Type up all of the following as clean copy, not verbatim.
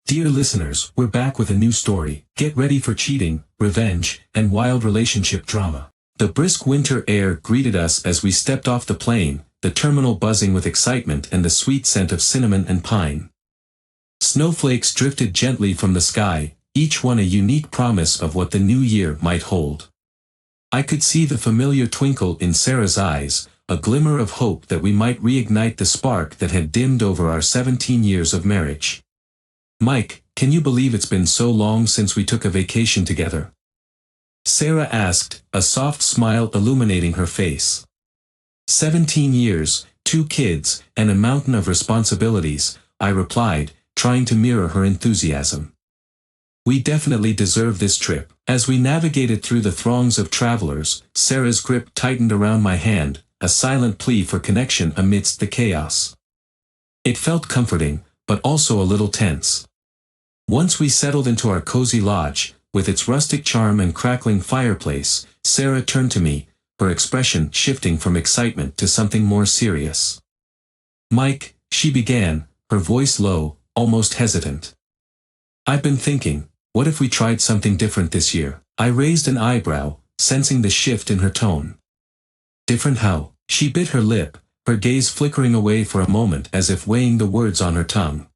Dear listeners, we're back with a new story. Get ready for cheating, revenge, and wild relationship drama. The brisk winter air greeted us as we stepped off the plane, the terminal buzzing with excitement and the sweet scent of cinnamon and pine. Snowflakes drifted gently from the sky, each one a unique promise of what the new year might hold. I could see the familiar twinkle in Sarah's eyes, a glimmer of hope that we might reignite the spark that had dimmed over our 17 years of marriage. Mike, can you believe it's been so long since we took a vacation together? Sarah asked, a soft smile illuminating her face. 17 years, 2 kids, and a mountain of responsibilities, I replied, trying to mirror her enthusiasm. We definitely deserve this trip. As we navigated through the throngs of travelers, Sarah's grip tightened around my hand, a silent plea for connection amidst the chaos. It felt comforting, but also a little tense. Once we settled into our cozy lodge, with its rustic charm and crackling fireplace, Sarah turned to me, her expression shifting from excitement to something more serious. Mike, she began, her voice low, almost hesitant. I've been thinking, what if we tried something different this year? I raised an eyebrow, sensing the shift in her tone. Different how? She bit her lip, her gaze flickering away for a moment as if weighing the words on her tongue.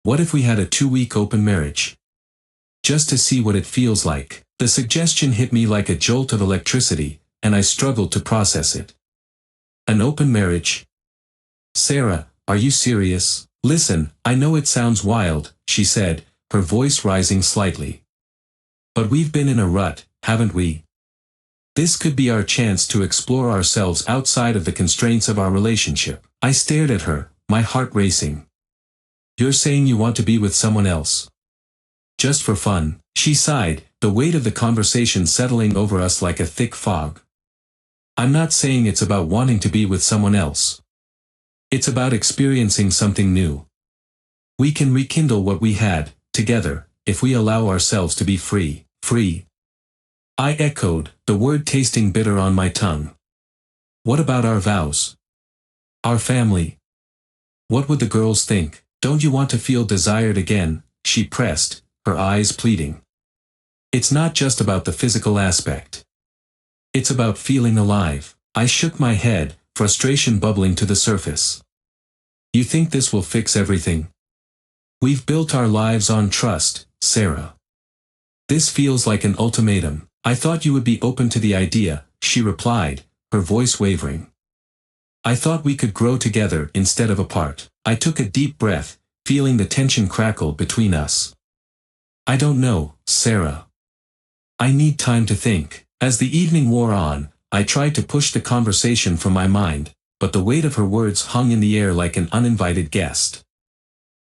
What if we had a 2-week open marriage? Just to see what it feels like. The suggestion hit me like a jolt of electricity, and I struggled to process it. An open marriage? Sarah, are you serious? Listen, I know it sounds wild, she said, her voice rising slightly. But we've been in a rut, haven't we? This could be our chance to explore ourselves outside of the constraints of our relationship. I stared at her, my heart racing. You're saying you want to be with someone else? Just for fun, she sighed, the weight of the conversation settling over us like a thick fog. I'm not saying it's about wanting to be with someone else. It's about experiencing something new. We can rekindle what we had, together, if we allow ourselves to be free. Free. I echoed, the word tasting bitter on my tongue. What about our vows? Our family? What would the girls think? Don't you want to feel desired again? She pressed, her eyes pleading. It's not just about the physical aspect. It's about feeling alive. I shook my head, frustration bubbling to the surface. You think this will fix everything? We've built our lives on trust, Sarah. This feels like an ultimatum. I thought you would be open to the idea, she replied, her voice wavering. I thought we could grow together instead of apart. I took a deep breath, feeling the tension crackle between us. I don't know, Sarah. I need time to think. As the evening wore on, I tried to push the conversation from my mind, but the weight of her words hung in the air like an uninvited guest.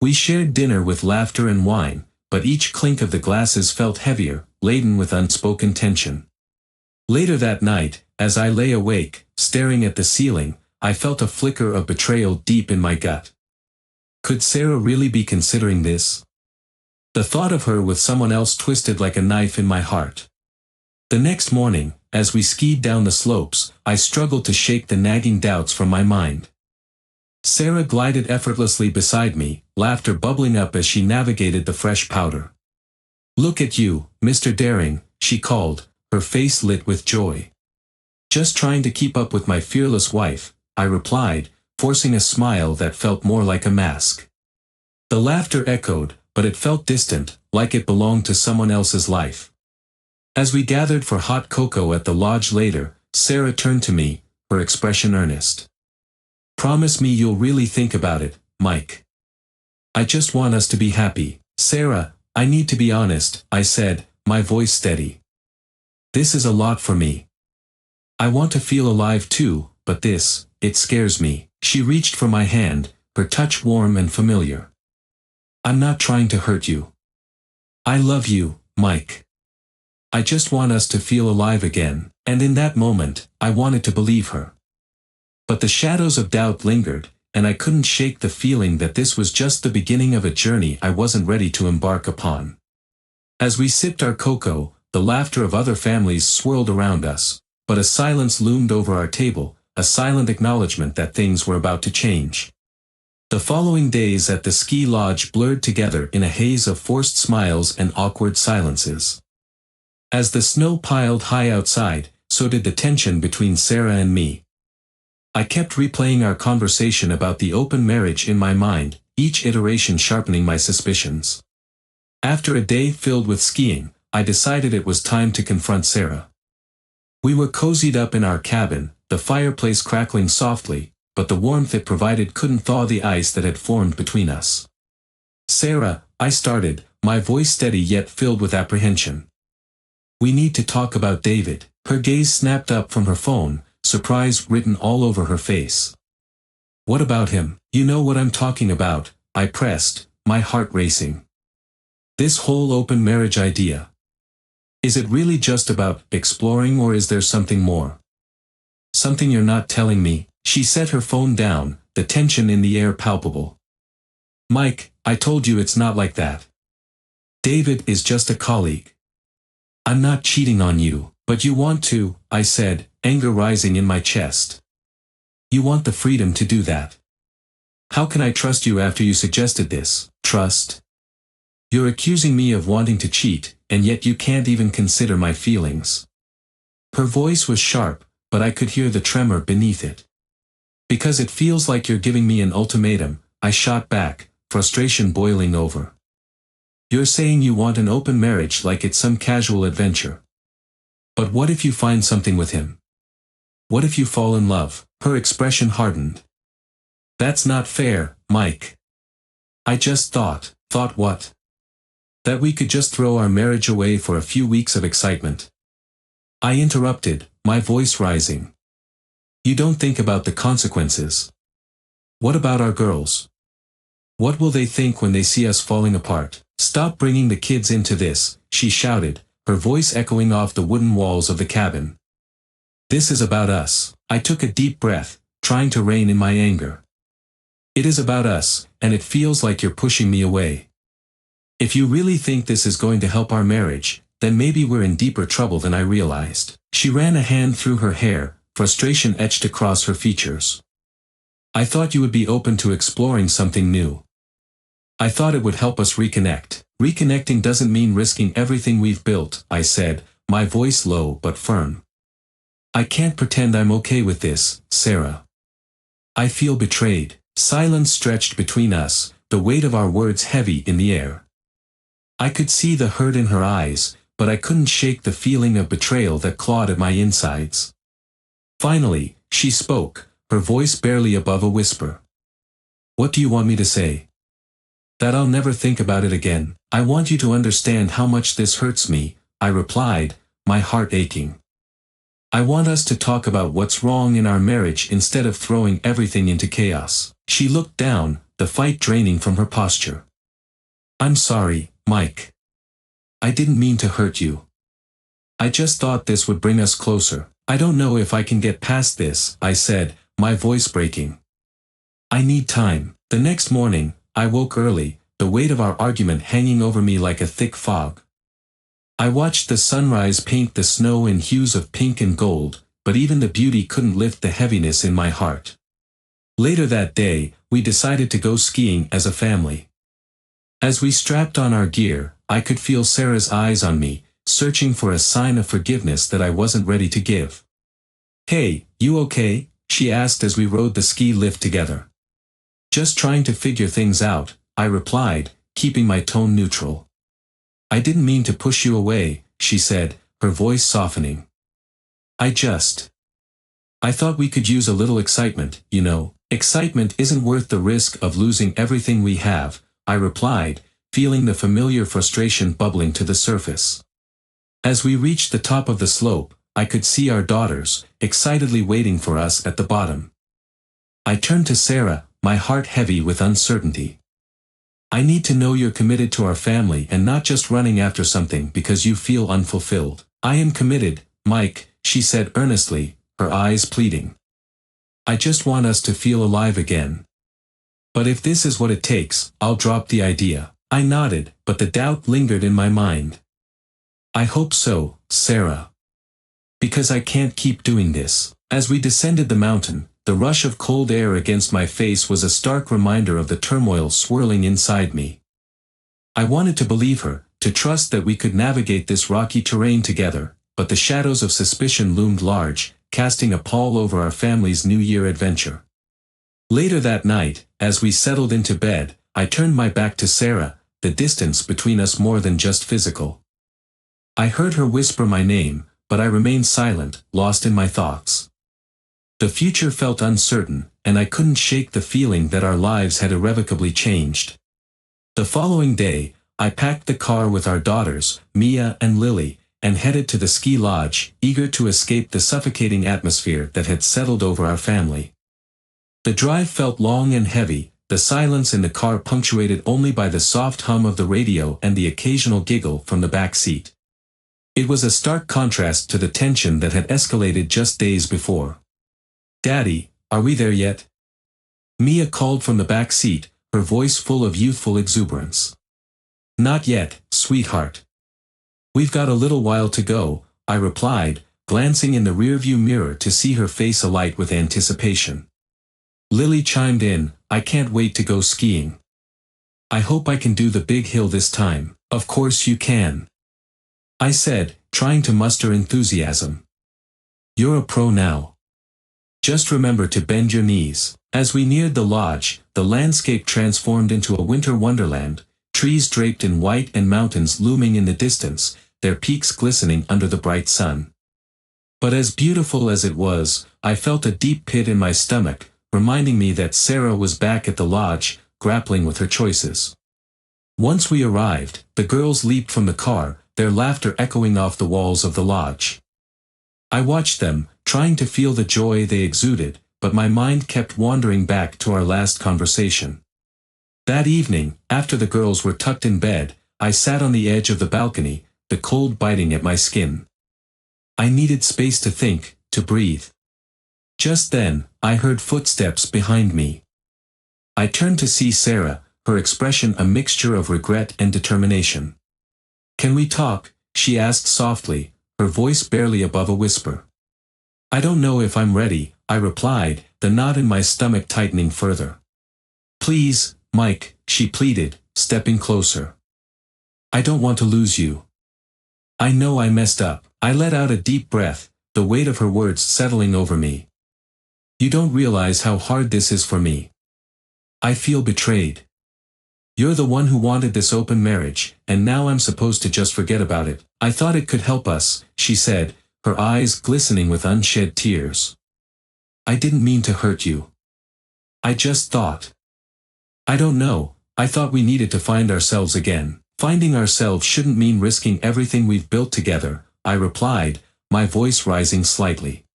We shared dinner with laughter and wine, but each clink of the glasses felt heavier, laden with unspoken tension. Later that night, as I lay awake, staring at the ceiling, I felt a flicker of betrayal deep in my gut. Could Sarah really be considering this? The thought of her with someone else twisted like a knife in my heart. The next morning, as we skied down the slopes, I struggled to shake the nagging doubts from my mind. Sarah glided effortlessly beside me, laughter bubbling up as she navigated the fresh powder. Look at you, Mr. Daring, she called, her face lit with joy. Just trying to keep up with my fearless wife, I replied, forcing a smile that felt more like a mask. The laughter echoed, but it felt distant, like it belonged to someone else's life. As we gathered for hot cocoa at the lodge later, Sarah turned to me, her expression earnest. Promise me you'll really think about it, Mike. I just want us to be happy. Sarah, I need to be honest, I said, my voice steady. This is a lot for me. I want to feel alive too, but it scares me. She reached for my hand, her touch warm and familiar. I'm not trying to hurt you. I love you, Mike. I just want us to feel alive again, and in that moment, I wanted to believe her. But the shadows of doubt lingered, and I couldn't shake the feeling that this was just the beginning of a journey I wasn't ready to embark upon. As we sipped our cocoa, the laughter of other families swirled around us, but a silence loomed over our table, a silent acknowledgement that things were about to change. The following days at the ski lodge blurred together in a haze of forced smiles and awkward silences. As the snow piled high outside, so did the tension between Sarah and me. I kept replaying our conversation about the open marriage in my mind, each iteration sharpening my suspicions. After a day filled with skiing, I decided it was time to confront Sarah. We were cozied up in our cabin, the fireplace crackling softly, but the warmth it provided couldn't thaw the ice that had formed between us. "Sarah," I started, my voice steady yet filled with apprehension. "We need to talk about David." Her gaze snapped up from her phone, surprise written all over her face. "What about him?" "You know what I'm talking about," I pressed, my heart racing. "This whole open marriage idea. Is it really just about exploring, or is there something more?" "Something you're not telling me." She set her phone down, the tension in the air palpable. "Mike, I told you it's not like that. David is just a colleague. I'm not cheating on you." "But you want to," I said, anger rising in my chest. "You want the freedom to do that. How can I trust you after you suggested this?" "Trust? You're accusing me of wanting to cheat, and yet you can't even consider my feelings." Her voice was sharp, but I could hear the tremor beneath it. "Because it feels like you're giving me an ultimatum," I shot back, frustration boiling over. "You're saying you want an open marriage like it's some casual adventure. But what if you find something with him? What if you fall in love?" Her expression hardened. "That's not fair, Mike. I just thought." "Thought what?" "That we could just throw our marriage away for a few weeks of excitement." I interrupted, my voice rising. "You don't think about the consequences. What about our girls? What will they think when they see us falling apart?" "Stop bringing the kids into this," she shouted, her voice echoing off the wooden walls of the cabin. "This is about us." I took a deep breath, trying to rein in my anger. "It is about us, and it feels like you're pushing me away. If you really think this is going to help our marriage, then maybe we're in deeper trouble than I realized." She ran a hand through her hair, frustration etched across her features. "I thought you would be open to exploring something new. I thought it would help us reconnect." "Reconnecting doesn't mean risking everything we've built," I said, my voice low but firm. "I can't pretend I'm okay with this, Sarah. I feel betrayed." Silence stretched between us, the weight of our words heavy in the air. I could see the hurt in her eyes, but I couldn't shake the feeling of betrayal that clawed at my insides. Finally, she spoke, her voice barely above a whisper. "What do you want me to say?" "That I'll never think about it again." "I want you to understand how much this hurts me," I replied, my heart aching. "I want us to talk about what's wrong in our marriage instead of throwing everything into chaos." She looked down, the fight draining from her posture. "I'm sorry, Mike. I didn't mean to hurt you. I just thought this would bring us closer." "I don't know if I can get past this," I said, my voice breaking. "I need time." The next morning, I woke early, the weight of our argument hanging over me like a thick fog. I watched the sunrise paint the snow in hues of pink and gold, but even the beauty couldn't lift the heaviness in my heart. Later that day, we decided to go skiing as a family. As we strapped on our gear, I could feel Sarah's eyes on me, searching for a sign of forgiveness that I wasn't ready to give. "Hey, you okay?" she asked as we rode the ski lift together. "Just trying to figure things out," I replied, keeping my tone neutral. "I didn't mean to push you away," she said, her voice softening. I thought we could use a little excitement, you know." "Excitement isn't worth the risk of losing everything we have," I replied, feeling the familiar frustration bubbling to the surface. As we reached the top of the slope, I could see our daughters, excitedly waiting for us at the bottom. I turned to Sarah, my heart heavy with uncertainty. "I need to know you're committed to our family and not just running after something because you feel unfulfilled." "I am committed, Mike," she said earnestly, her eyes pleading. "I just want us to feel alive again. But if this is what it takes, I'll drop the idea." I nodded, but the doubt lingered in my mind. "I hope so, Sarah. Because I can't keep doing this." As we descended the mountain, the rush of cold air against my face was a stark reminder of the turmoil swirling inside me. I wanted to believe her, to trust that we could navigate this rocky terrain together, but the shadows of suspicion loomed large, casting a pall over our family's New Year adventure. Later that night, as we settled into bed, I turned my back to Sarah, the distance between us more than just physical. I heard her whisper my name, but I remained silent, lost in my thoughts. The future felt uncertain, and I couldn't shake the feeling that our lives had irrevocably changed. The following day, I packed the car with our daughters, Mia and Lily, and headed to the ski lodge, eager to escape the suffocating atmosphere that had settled over our family. The drive felt long and heavy, the silence in the car punctuated only by the soft hum of the radio and the occasional giggle from the back seat. It was a stark contrast to the tension that had escalated just days before. "Daddy, are we there yet?" Mia called from the back seat, her voice full of youthful exuberance. "Not yet, sweetheart. We've got a little while to go," I replied, glancing in the rearview mirror to see her face alight with anticipation. Lily chimed in, "I can't wait to go skiing. I hope I can do the big hill this time." "Of course you can," I said, trying to muster enthusiasm. "You're a pro now. Just remember to bend your knees." As we neared the lodge, the landscape transformed into a winter wonderland, trees draped in white and mountains looming in the distance, their peaks glistening under the bright sun. But as beautiful as it was, I felt a deep pit in my stomach, reminding me that Sarah was back at the lodge, grappling with her choices. Once we arrived, the girls leaped from the car, their laughter echoing off the walls of the lodge. I watched them, trying to feel the joy they exuded, but my mind kept wandering back to our last conversation. That evening, after the girls were tucked in bed, I sat on the edge of the balcony, the cold biting at my skin. I needed space to think, to breathe. Just then, I heard footsteps behind me. I turned to see Sarah, her expression a mixture of regret and determination. "Can we talk?" she asked softly, her voice barely above a whisper. "I don't know if I'm ready," I replied, the knot in my stomach tightening further. "Please, Mike," she pleaded, stepping closer. "I don't want to lose you. I know I messed up." I let out a deep breath, the weight of her words settling over me. "You don't realize how hard this is for me. I feel betrayed. You're the one who wanted this open marriage, and now I'm supposed to just forget about it." "I thought it could help us," she said, her eyes glistening with unshed tears. "I didn't mean to hurt you. I just thought. I don't know, I thought we needed to find ourselves again." "Finding ourselves shouldn't mean risking everything we've built together," I replied, my voice rising slightly.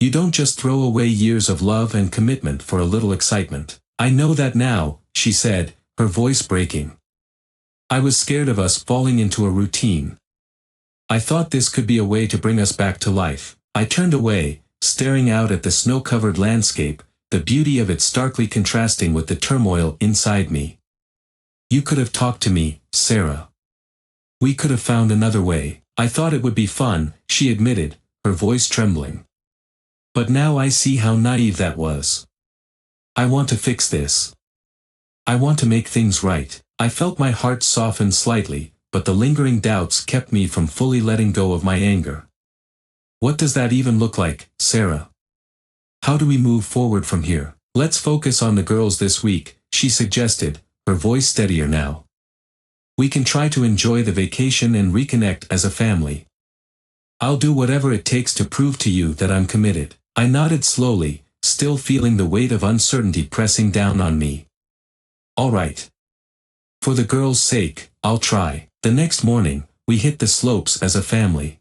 "You don't just throw away years of love and commitment for a little excitement." "I know that now," she said, her voice breaking. "I was scared of us falling into a routine. I thought this could be a way to bring us back to life." I turned away, staring out at the snow-covered landscape, the beauty of it starkly contrasting with the turmoil inside me. "You could have talked to me, Sarah. We could have found another way." "I thought it would be fun," she admitted, her voice trembling. "But now I see how naive that was. I want to fix this. I want to make things right." I felt my heart soften slightly, but the lingering doubts kept me from fully letting go of my anger. "What does that even look like, Sarah? How do we move forward from here?" "Let's focus on the girls this week," she suggested, her voice steadier now. "We can try to enjoy the vacation and reconnect as a family. I'll do whatever it takes to prove to you that I'm committed." I nodded slowly, still feeling the weight of uncertainty pressing down on me. "All right. For the girls' sake, I'll try." The next morning, we hit the slopes as a family.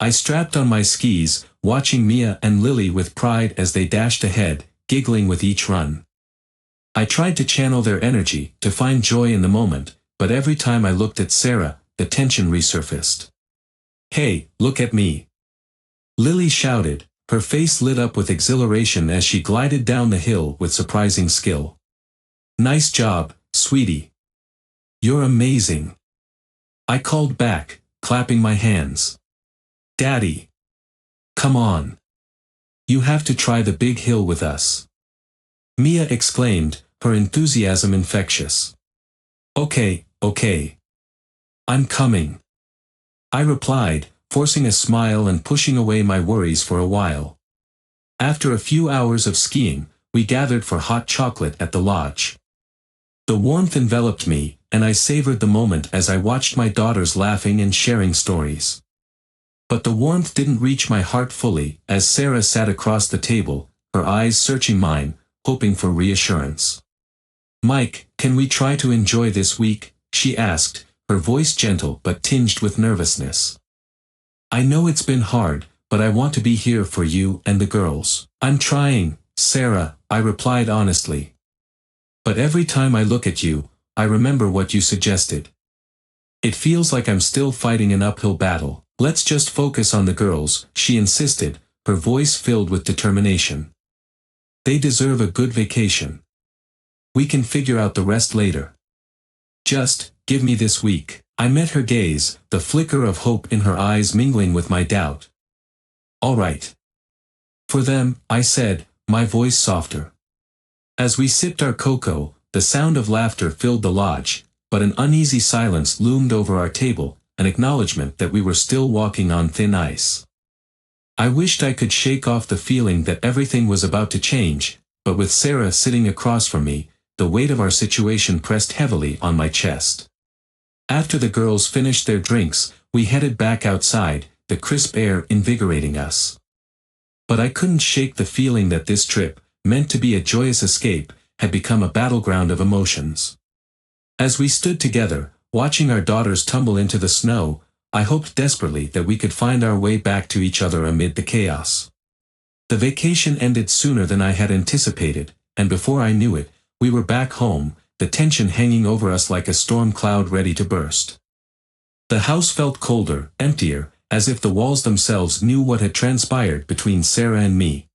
I strapped on my skis, watching Mia and Lily with pride as they dashed ahead, giggling with each run. I tried to channel their energy, to find joy in the moment, but every time I looked at Sarah, the tension resurfaced. "Hey, look at me!" Lily shouted, her face lit up with exhilaration as she glided down the hill with surprising skill. "Nice job, sweetie. You're amazing," I called back, clapping my hands. "Daddy! Come on. You have to try the big hill with us. Mia exclaimed, her enthusiasm infectious. Okay, okay. I'm coming. I replied, forcing a smile and pushing away my worries for a while. After a few hours of skiing, we gathered for hot chocolate at the lodge. The warmth enveloped me, and I savored the moment as I watched my daughters laughing and sharing stories. But the warmth didn't reach my heart fully, as Sarah sat across the table, her eyes searching mine, hoping for reassurance. Mike, can we try to enjoy this week? She asked, her voice gentle but tinged with nervousness. I know it's been hard, but I want to be here for you and the girls. I'm trying, Sarah, I replied honestly. But every time I look at you, I remember what you suggested. It feels like I'm still fighting an uphill battle. Let's just focus on the girls, she insisted, her voice filled with determination. They deserve a good vacation. We can figure out the rest later. Just, give me this week. I met her gaze, the flicker of hope in her eyes mingling with my doubt. All right. For them, I said, my voice softer. As we sipped our cocoa, the sound of laughter filled the lodge, but an uneasy silence loomed over our table, an acknowledgement that we were still walking on thin ice. I wished I could shake off the feeling that everything was about to change, but with Sarah sitting across from me, the weight of our situation pressed heavily on my chest. After the girls finished their drinks, we headed back outside, the crisp air invigorating us. But I couldn't shake the feeling that this trip, meant to be a joyous escape, had become a battleground of emotions. As we stood together, watching our daughters tumble into the snow, I hoped desperately that we could find our way back to each other amid the chaos. The vacation ended sooner than I had anticipated, and before I knew it, we were back home, the tension hanging over us like a storm cloud ready to burst. The house felt colder, emptier, as if the walls themselves knew what had transpired between Sarah and me.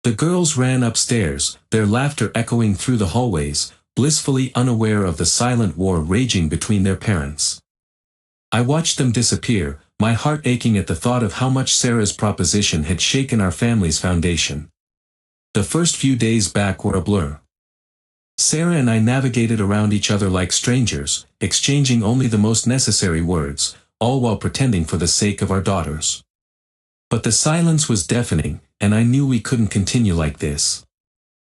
The girls ran upstairs, their laughter echoing through the hallways, blissfully unaware of the silent war raging between their parents. I watched them disappear, my heart aching at the thought of how much Sarah's proposition had shaken our family's foundation. The first few days back were a blur. Sarah and I navigated around each other like strangers, exchanging only the most necessary words, all while pretending for the sake of our daughters. But the silence was deafening, and I knew we couldn't continue like this.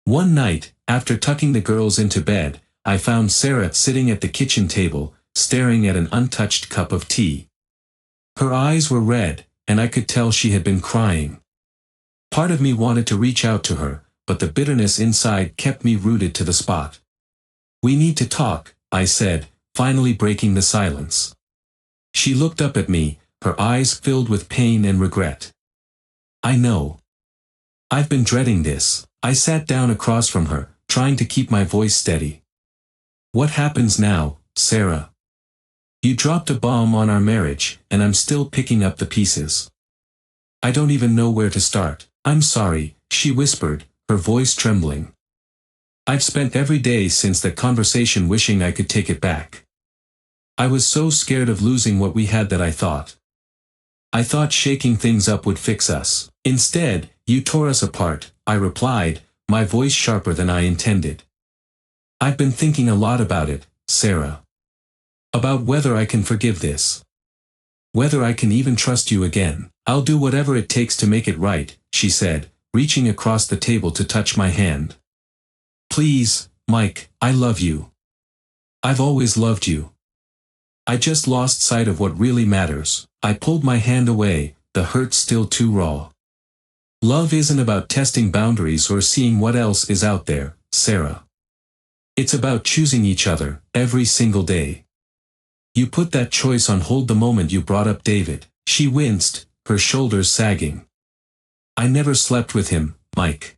One night, after tucking the girls into bed, I found Sarah sitting at the kitchen table, staring at an untouched cup of tea. Her eyes were red, and I could tell she had been crying. Part of me wanted to reach out to her, but the bitterness inside kept me rooted to the spot. We need to talk, I said, finally breaking the silence. She looked up at me, her eyes filled with pain and regret. I know. I've been dreading this. I sat down across from her, trying to keep my voice steady. What happens now, Sarah? You dropped a bomb on our marriage, and I'm still picking up the pieces. I don't even know where to start. I'm sorry, she whispered, her voice trembling. I've spent every day since that conversation wishing I could take it back. I was so scared of losing what we had that I thought shaking things up would fix us. Instead, you tore us apart, I replied, my voice sharper than I intended. I've been thinking a lot about it, Sarah. About whether I can forgive this. Whether I can even trust you again. I'll do whatever it takes to make it right, she said, reaching across the table to touch my hand. Please, Mike, I love you. I've always loved you. I just lost sight of what really matters. I pulled my hand away, the hurt still too raw. Love isn't about testing boundaries or seeing what else is out there, Sarah. It's about choosing each other, every single day. You put that choice on hold the moment you brought up David. She winced, her shoulders sagging. I never slept with him, Mike.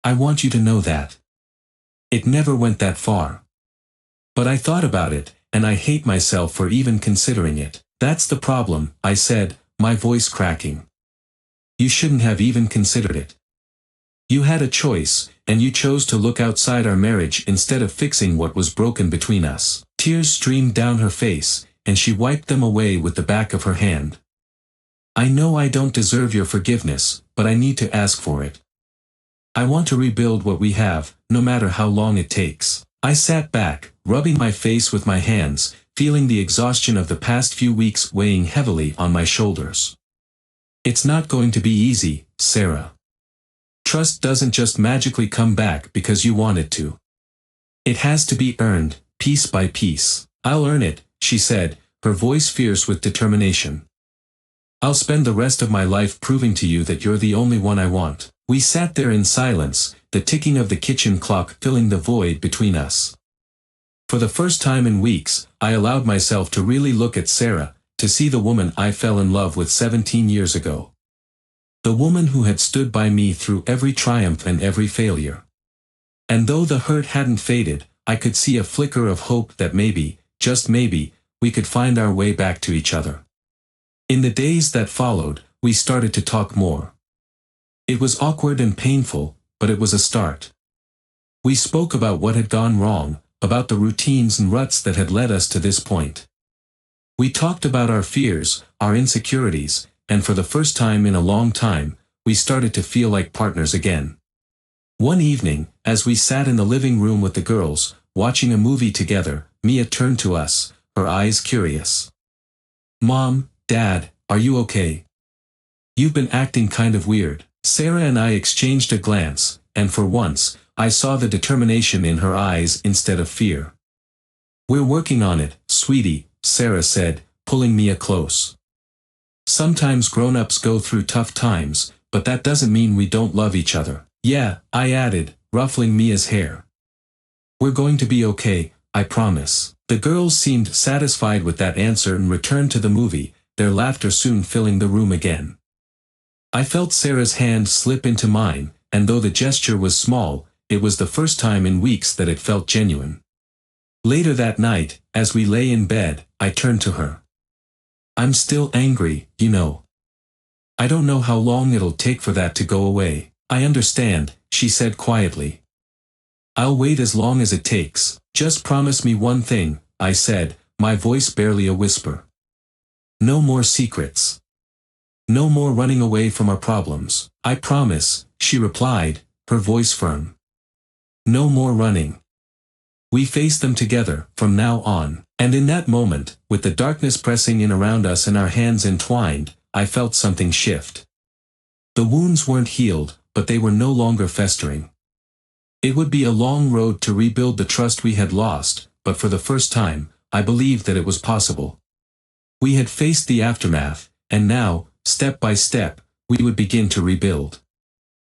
I want you to know that. It never went that far. But I thought about it, and I hate myself for even considering it. That's the problem, I said, my voice cracking. You shouldn't have even considered it. You had a choice, and you chose to look outside our marriage instead of fixing what was broken between us. Tears streamed down her face, and she wiped them away with the back of her hand. I know I don't deserve your forgiveness, but I need to ask for it. I want to rebuild what we have, no matter how long it takes. I sat back, rubbing my face with my hands, feeling the exhaustion of the past few weeks weighing heavily on my shoulders. It's not going to be easy, Sarah. Trust doesn't just magically come back because you want it to. It has to be earned, piece by piece. I'll earn it, she said, her voice fierce with determination. I'll spend the rest of my life proving to you that you're the only one I want. We sat there in silence, the ticking of the kitchen clock filling the void between us. For the first time in weeks, I allowed myself to really look at Sarah, to see the woman I fell in love with 17 years ago. The woman who had stood by me through every triumph and every failure. And though the hurt hadn't faded, I could see a flicker of hope that maybe, just maybe, we could find our way back to each other. In the days that followed, we started to talk more. It was awkward and painful, but it was a start. We spoke about what had gone wrong, about the routines and ruts that had led us to this point. We talked about our fears, our insecurities, and for the first time in a long time, we started to feel like partners again. One evening, as we sat in the living room with the girls, watching a movie together, Mia turned to us, her eyes curious. "Mom, Dad, are you okay? You've been acting kind of weird." Sarah and I exchanged a glance, and for once, I saw the determination in her eyes instead of fear. "We're working on it, sweetie," Sarah said, pulling Mia close. "Sometimes grown-ups go through tough times, but that doesn't mean we don't love each other." "Yeah," I added, ruffling Mia's hair. "We're going to be okay, I promise." The girls seemed satisfied with that answer and returned to the movie, their laughter soon filling the room again. I felt Sarah's hand slip into mine, and though the gesture was small, it was the first time in weeks that it felt genuine. Later that night, as we lay in bed, I turned to her. "I'm still angry, you know. I don't know how long it'll take for that to go away." "I understand," she said quietly. "I'll wait as long as it takes. Just promise me one thing," I said, my voice barely a whisper. "No more secrets. No more running away from our problems." "I promise," she replied, her voice firm. "No more running. We face them together, from now on." And in that moment, with the darkness pressing in around us and our hands entwined, I felt something shift. The wounds weren't healed, but they were no longer festering. It would be a long road to rebuild the trust we had lost, but for the first time, I believed that it was possible. We had faced the aftermath, and now, step by step, we would begin to rebuild.